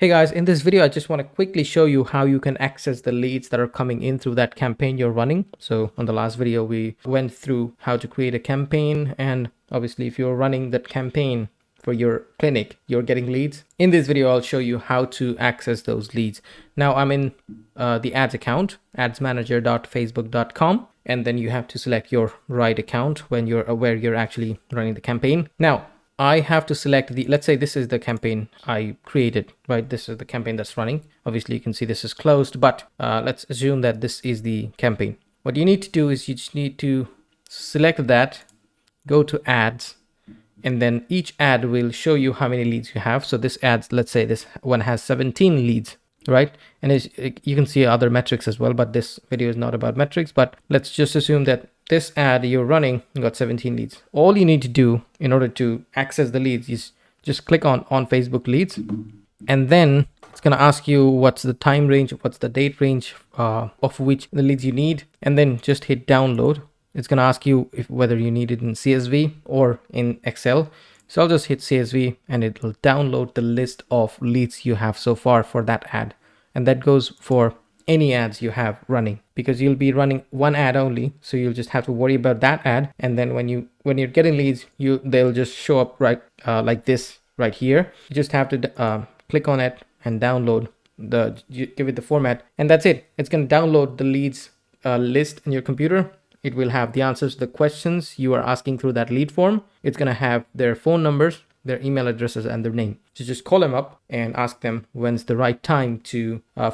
Hey guys, in this video, I just want to quickly show you how you can access the leads that are coming in through that campaign you're running. So on the last video, we went through how to create a campaign, and obviously if you're running that campaign for your clinic, you're getting leads. In this video, I'll show you how to access those leads. Now I'm in the ads account, adsmanager.facebook.com, and then you have to select your right account when you're aware you're actually running the campaign. Now, I have to select let's say this is the campaign I created, right? This is the campaign that's running. Obviously you can see this is closed, but let's assume that this is the campaign. What you need to do is you just need to select that, go to ads, and then each ad will show you how many leads you have. So this ad, let's say this one has 17 leads, right? And you can see other metrics as well, but this video is not about metrics, but let's just assume that this ad you're running got 17 leads. All you need to do in order to access the leads is just click on Facebook leads, and then it's going to ask you what's the time range, what's the date range of which the leads you need, and then just hit download. It's going to ask you whether you need it in CSV or in Excel. So I'll just hit CSV and it will download the list of leads you have so far for that ad. And that goes for any ads you have running, because you'll be running one ad only. So you'll just have to worry about that ad. And then when you're getting leads, they'll just show up right like this right here. You just have to click on it and download give it the format, and that's it. It's going to download the leads list in your computer. It will have the answers to the questions you are asking through that lead form. It's going to have their phone numbers, their email addresses, and their name. So just call them up and ask them when's the right time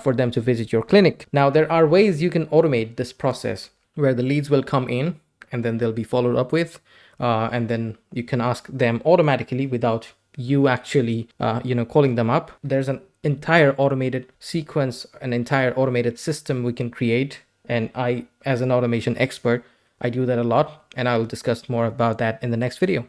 for them to visit your clinic. Now, there are ways you can automate this process where the leads will come in and then they'll be followed up with, and then you can ask them automatically without you actually calling them up. There's an entire automated sequence, an entire automated system we can create. And I, as an automation expert, I do that a lot, and I'll discuss more about that in the next video.